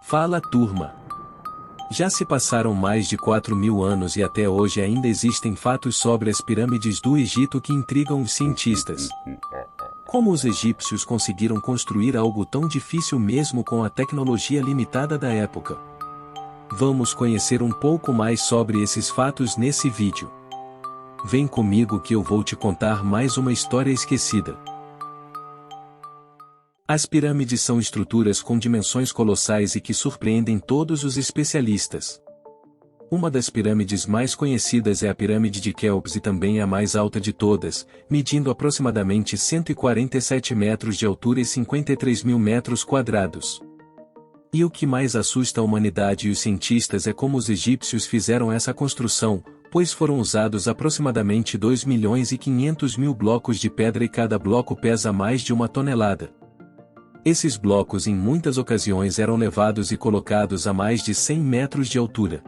Fala turma! Já se passaram mais de 4.000 anos e até hoje ainda existem fatos sobre as pirâmides do Egito que intrigam os cientistas. Como os egípcios conseguiram construir algo tão difícil mesmo com a tecnologia limitada da época? Vamos conhecer um pouco mais sobre esses fatos nesse vídeo. Vem comigo que eu vou te contar mais uma história esquecida. As pirâmides são estruturas com dimensões colossais e que surpreendem todos os especialistas. Uma das pirâmides mais conhecidas é a Pirâmide de Quéops e também a mais alta de todas, medindo aproximadamente 147 metros de altura e 53.000 metros quadrados. E o que mais assusta a humanidade e os cientistas é como os egípcios fizeram essa construção, pois foram usados aproximadamente 2.500.000 blocos de pedra e cada bloco pesa mais de 1 tonelada. Esses blocos em muitas ocasiões eram levados e colocados a mais de 100 metros de altura.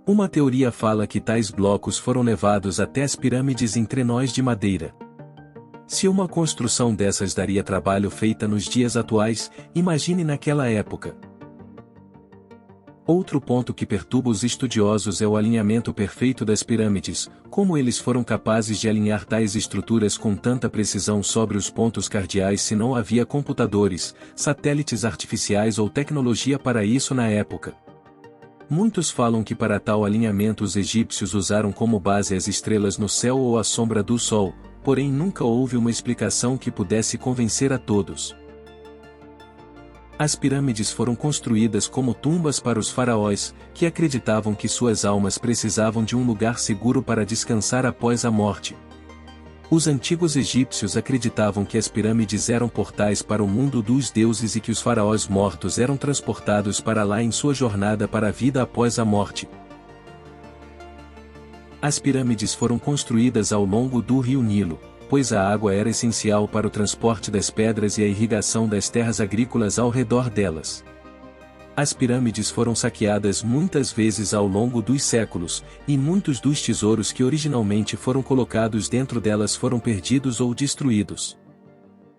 Uma teoria fala que tais blocos foram levados até as pirâmides em trenós de madeira. Se uma construção dessas daria trabalho feita nos dias atuais, imagine naquela época. Outro ponto que perturba os estudiosos é o alinhamento perfeito das pirâmides, como eles foram capazes de alinhar tais estruturas com tanta precisão sobre os pontos cardeais se não havia computadores, satélites artificiais ou tecnologia para isso na época. Muitos falam que para tal alinhamento os egípcios usaram como base as estrelas no céu ou a sombra do sol, porém nunca houve uma explicação que pudesse convencer a todos. As pirâmides foram construídas como tumbas para os faraós, que acreditavam que suas almas precisavam de um lugar seguro para descansar após a morte. Os antigos egípcios acreditavam que as pirâmides eram portais para o mundo dos deuses e que os faraós mortos eram transportados para lá em sua jornada para a vida após a morte. As pirâmides foram construídas ao longo do rio Nilo, pois a água era essencial para o transporte das pedras e a irrigação das terras agrícolas ao redor delas. As pirâmides foram saqueadas muitas vezes ao longo dos séculos, e muitos dos tesouros que originalmente foram colocados dentro delas foram perdidos ou destruídos.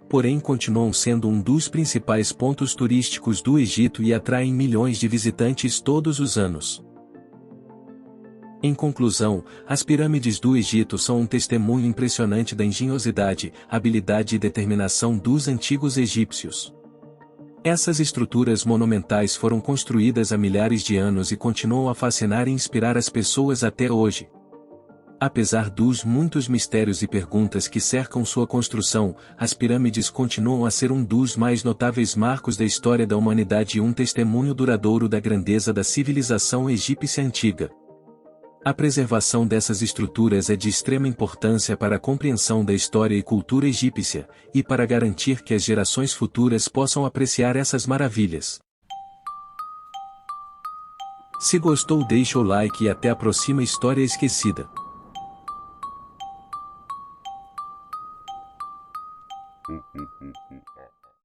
Porém continuam sendo um dos principais pontos turísticos do Egito e atraem milhões de visitantes todos os anos. Em conclusão, as pirâmides do Egito são um testemunho impressionante da engenhosidade, habilidade e determinação dos antigos egípcios. Essas estruturas monumentais foram construídas há milhares de anos e continuam a fascinar e inspirar as pessoas até hoje. Apesar dos muitos mistérios e perguntas que cercam sua construção, as pirâmides continuam a ser um dos mais notáveis marcos da história da humanidade e um testemunho duradouro da grandeza da civilização egípcia antiga. A preservação dessas estruturas é de extrema importância para a compreensão da história e cultura egípcia, e para garantir que as gerações futuras possam apreciar essas maravilhas. Se gostou, deixa o like e até a próxima história esquecida.